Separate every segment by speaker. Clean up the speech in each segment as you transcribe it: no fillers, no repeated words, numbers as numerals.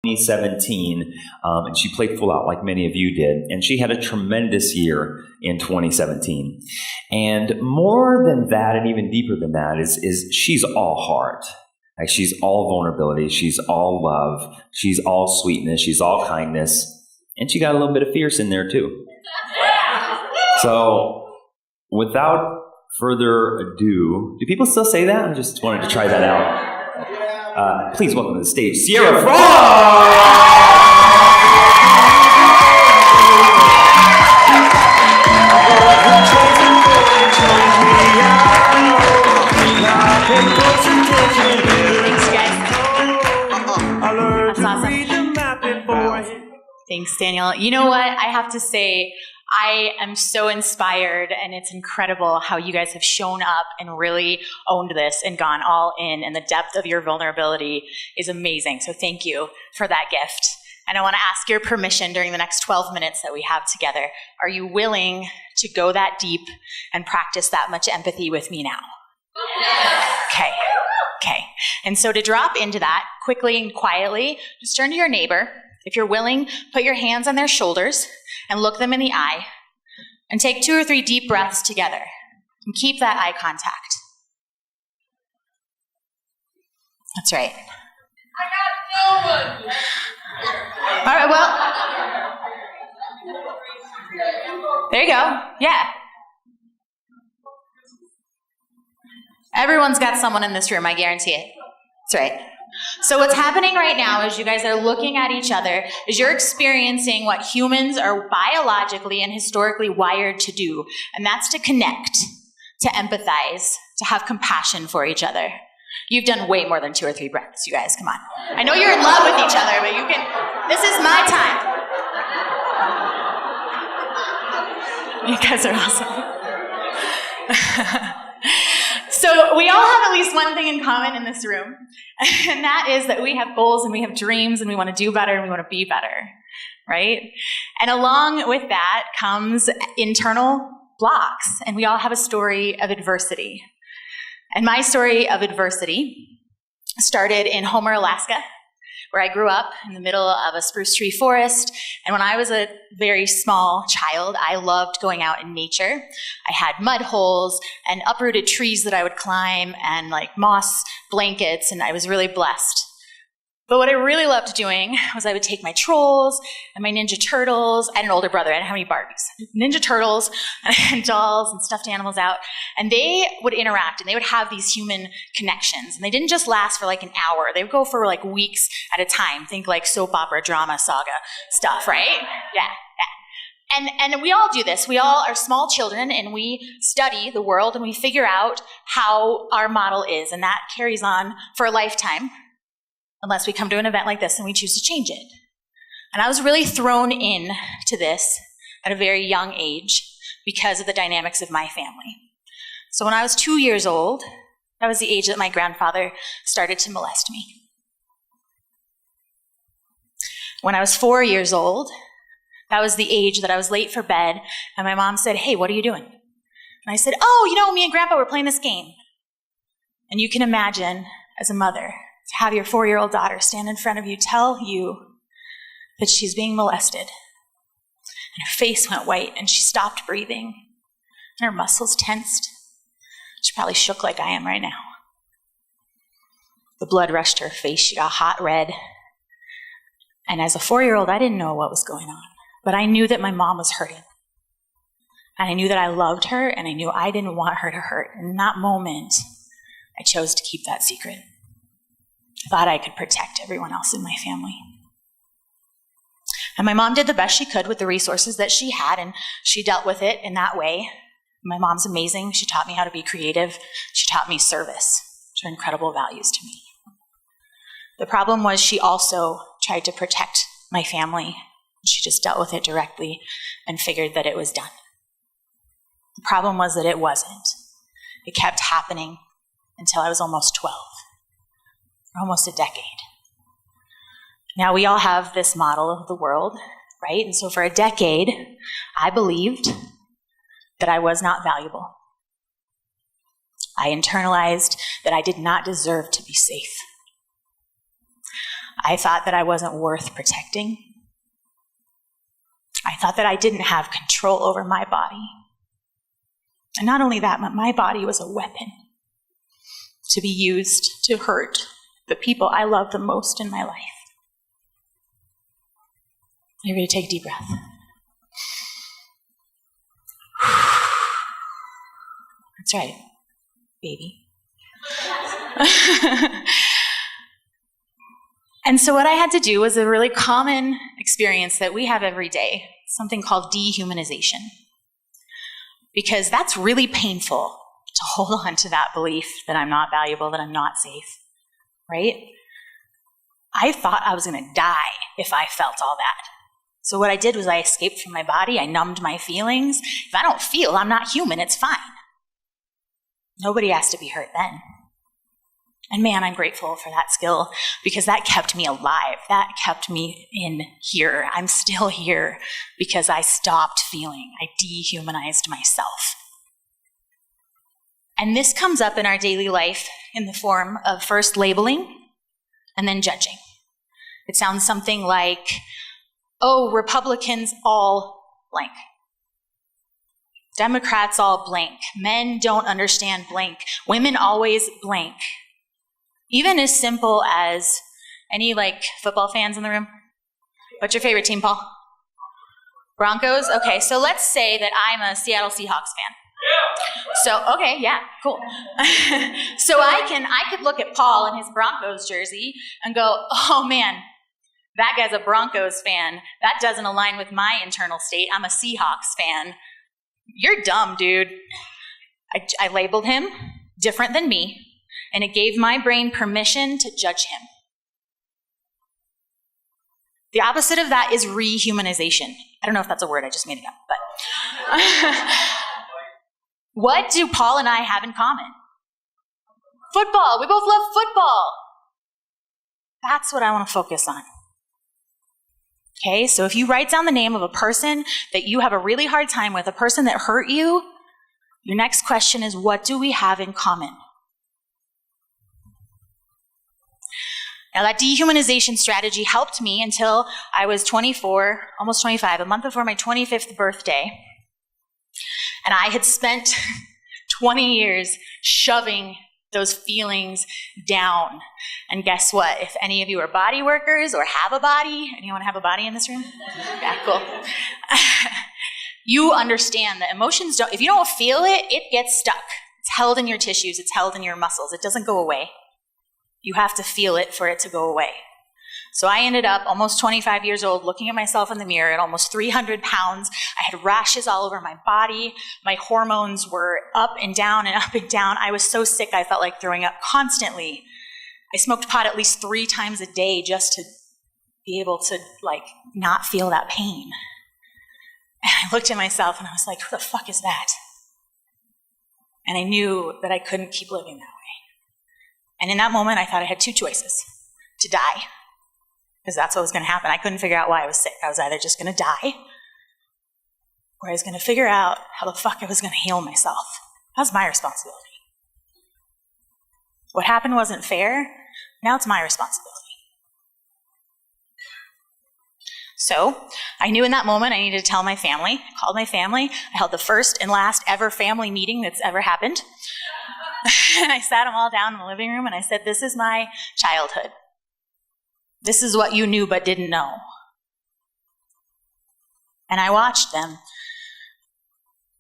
Speaker 1: 2017, and she played full out like many of you did, and she had a tremendous year in 2017. And more than that, and even deeper than that, is she's all heart. Like, she's all vulnerability, she's all love, she's all sweetness, she's all kindness, and she got a little bit of fierce in there too. So, without further ado, do people still say that? I just wanted to try that out. Please welcome to the stage, Sierra Frost!
Speaker 2: Thanks, Daniel. You know what? I have to say, I am so inspired, and it's incredible how you guys have shown up and really owned this and gone all in, and the depth of your vulnerability is amazing. So thank you for that gift. And I want to ask your permission during the next 12 minutes that we have together. Are you willing to go that deep and practice that much empathy with me now? Okay. And so to drop into that quickly and quietly, just turn to your neighbor. If you're willing, put your hands on their shoulders and look them in the eye and take 2 or 3 deep breaths together and keep that eye contact. That's right.
Speaker 3: I got no one.
Speaker 2: All right, well, there you go. Yeah. Everyone's got someone in this room, I guarantee it. That's right. So what's happening right now as you guys are looking at each other is you're experiencing what humans are biologically and historically wired to do, and that's to connect, to empathize, to have compassion for each other. You've done way more than 2 or 3 breaths, you guys, come on. I know you're in love with each other, but this is my time. You guys are awesome. So we all have at least one thing in common in this room, and that is that we have goals and we have dreams and we want to do better and we want to be better, right? And along with that comes internal blocks, and we all have a story of adversity. And my story of adversity started in Homer, Alaska, where I grew up in the middle of a spruce tree forest. And when I was a very small child, I loved going out in nature. I had mud holes and uprooted trees that I would climb and like moss blankets, and I was really blessed. But what I really loved doing was I would take my trolls and my Ninja Turtles. I had an older brother. I didn't have any Barbies. Ninja Turtles and dolls and stuffed animals out. And they would interact, and they would have these human connections. And they didn't just last for like an hour. They would go for like weeks at a time. Think like soap opera, drama, saga stuff, right? Yeah. And we all do this. We all are small children, and we study the world, and we figure out how our model is. And that carries on for a lifetime, unless we come to an event like this and we choose to change it. And I was really thrown in to this at a very young age because of the dynamics of my family. So when I was 2 years old, that was the age that my grandfather started to molest me. When I was 4 years old, that was the age that I was late for bed, and my mom said, "Hey, what are you doing?" And I said, "Oh, me and Grandpa were playing this game." And you can imagine, as a mother, to have your 4-year-old daughter stand in front of you, tell you that she's being molested. And her face went white, and she stopped breathing, and her muscles tensed. She probably shook like I am right now. The blood rushed to her face. She got hot red. And as a 4-year-old, I didn't know what was going on, but I knew that my mom was hurting. And I knew that I loved her, and I knew I didn't want her to hurt. And in that moment, I chose to keep that secret. I thought I could protect everyone else in my family. And my mom did the best she could with the resources that she had, and she dealt with it in that way. My mom's amazing. She taught me how to be creative. She taught me service, which are incredible values to me. The problem was she also tried to protect my family. She just dealt with it directly and figured that it was done. The problem was that it wasn't. It kept happening until I was almost 12. Almost a decade. Now we all have this model of the world, right? And so for a decade, I believed that I was not valuable. I internalized that I did not deserve to be safe. I thought that I wasn't worth protecting. I thought that I didn't have control over my body. And not only that, but my body was a weapon to be used to hurt the people I love the most in my life. You ready to take a deep breath? That's right, baby. And so what I had to do was a really common experience that we have every day, something called dehumanization. Because that's really painful to hold on to that belief that I'm not valuable, that I'm not safe, right? I thought I was going to die if I felt all that. So what I did was I escaped from my body, I numbed my feelings. If I don't feel, I'm not human, it's fine. Nobody has to be hurt then. And man, I'm grateful for that skill because that kept me alive. That kept me in here. I'm still here because I stopped feeling. I dehumanized myself. And this comes up in our daily life in the form of first labeling and then judging. It sounds something like, oh, Republicans all blank. Democrats all blank. Men don't understand blank. Women always blank. Even as simple as, any football fans in the room? What's your favorite team, Paul? Broncos? Okay, so let's say that I'm a Seattle Seahawks fan. So, okay, yeah, cool. So I could look at Paul in his Broncos jersey and go, oh man, that guy's a Broncos fan. That doesn't align with my internal state. I'm a Seahawks fan. You're dumb, dude. I labeled him different than me, and it gave my brain permission to judge him. The opposite of that is rehumanization. I don't know if that's a word, I just made it up, but what do Paul and I have in common? Football. We both love football. That's what I want to focus on. Okay, so if you write down the name of a person that you have a really hard time with, a person that hurt you, your next question is, what do we have in common? Now, that dehumanization strategy helped me until I was 24, almost 25, a month before my 25th birthday. And I had spent 20 years shoving those feelings down. And guess what? If any of you are body workers or have a body, anyone have a body in this room? Yeah, cool. You understand that emotions don't, if you don't feel it, it gets stuck. It's held in your tissues, it's held in your muscles. It doesn't go away. You have to feel it for it to go away. So I ended up almost 25 years old looking at myself in the mirror at almost 300 pounds. I had rashes all over my body. My hormones were up and down and up and down. I was so sick I felt like throwing up constantly. I smoked pot at least 3 times a day just to be able to not feel that pain. And I looked at myself and I was like, who the fuck is that? And I knew that I couldn't keep living that way. And in that moment, I thought I had 2 choices: to die, because that's what was going to happen. I couldn't figure out why I was sick. I was either just going to die, or I was going to figure out how the fuck I was going to heal myself. That was my responsibility. What happened wasn't fair. Now it's my responsibility. So I knew in that moment I needed to tell my family. I called my family. I held the first and last ever family meeting that's ever happened. And I sat them all down in the living room and I said, this is my childhood. This is what you knew but didn't know. And I watched them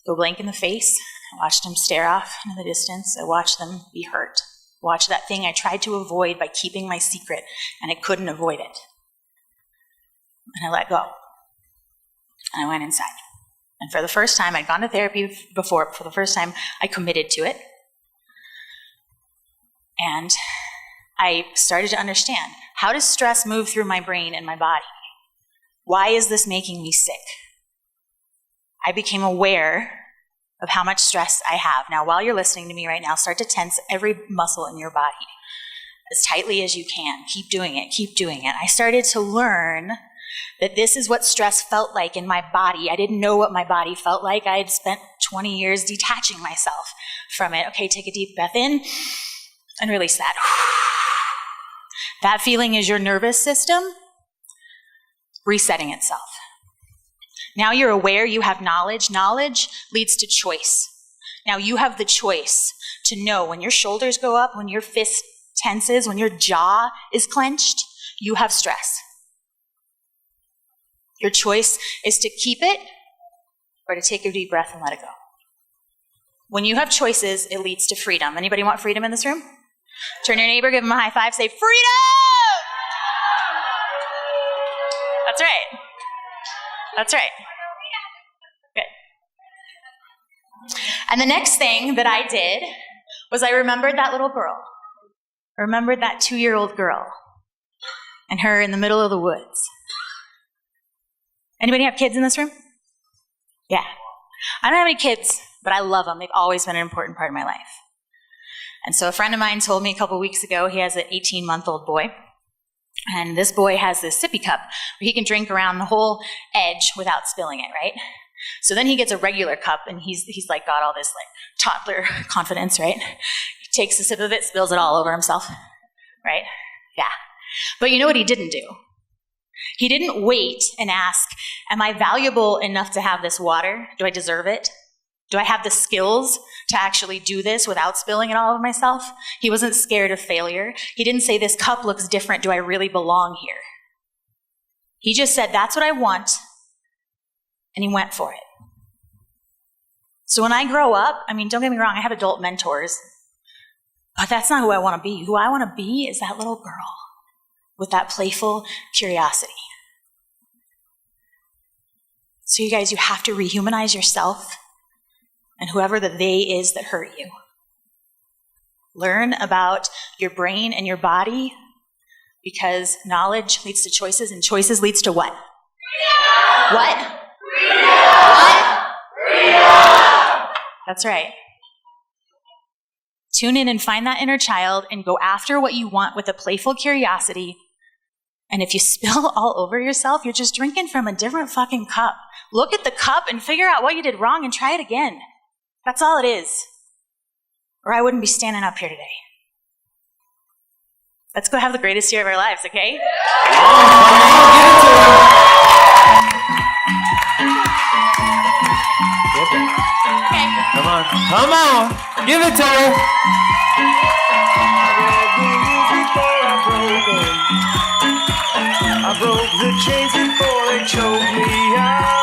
Speaker 2: go blank in the face. I watched them stare off into the distance. I watched them be hurt. I watched that thing I tried to avoid by keeping my secret, and I couldn't avoid it. And I let go. And I went inside. And for the first time, I'd gone to therapy before, for the first time, I committed to it. And I started to understand, how does stress move through my brain and my body? Why is this making me sick? I became aware of how much stress I have. Now, while you're listening to me right now, start to tense every muscle in your body as tightly as you can. Keep doing it. Keep doing it. I started to learn that this is what stress felt like in my body. I didn't know what my body felt like. I had spent 20 years detaching myself from it. Okay, take a deep breath in and release that. That feeling is your nervous system resetting itself. Now you're aware, you have knowledge. Knowledge leads to choice. Now you have the choice to know when your shoulders go up, when your fist tenses, when your jaw is clenched, you have stress. Your choice is to keep it or to take a deep breath and let it go. When you have choices, it leads to freedom. Anybody want freedom in this room? Turn to your neighbor, give them a high five, say, freedom! That's right. That's right. Good. And the next thing that I did was I remembered that little girl. I remembered that 2-year-old girl and her in the middle of the woods. Anybody have kids in this room? Yeah. I don't have any kids, but I love them. They've always been an important part of my life. And so a friend of mine told me a couple weeks ago he has an 18-month-old boy. And this boy has this sippy cup where he can drink around the whole edge without spilling it, right? So then he gets a regular cup, and he's like got all this like toddler confidence, right? He takes a sip of it, spills it all over himself, right? Yeah. But you know what he didn't do? He didn't wait and ask, am I valuable enough to have this water? Do I deserve it? Do I have the skills to actually do this without spilling it all over myself? He wasn't scared of failure. He didn't say, this cup looks different. Do I really belong here? He just said, that's what I want. And he went for it. So when I grow up, I mean, don't get me wrong, I have adult mentors, but that's not who I want to be. Who I want to be is that little girl with that playful curiosity. So you guys, you have to rehumanize yourself and whoever the they is that hurt you. Learn about your brain and your body, because knowledge leads to choices, and choices leads to what? Freedom! What? Freedom! What? Freedom! That's right. Tune in and find that inner child and go after what you want with a playful curiosity. And if you spill all over yourself, you're just drinking from a different fucking cup. Look at the cup and figure out what you did wrong and try it again. That's all it is. Or I wouldn't be standing up here today. Let's go have the greatest year of our lives, okay?
Speaker 1: Come on. Come on. Give it to her.
Speaker 4: I broke the chains before they choked me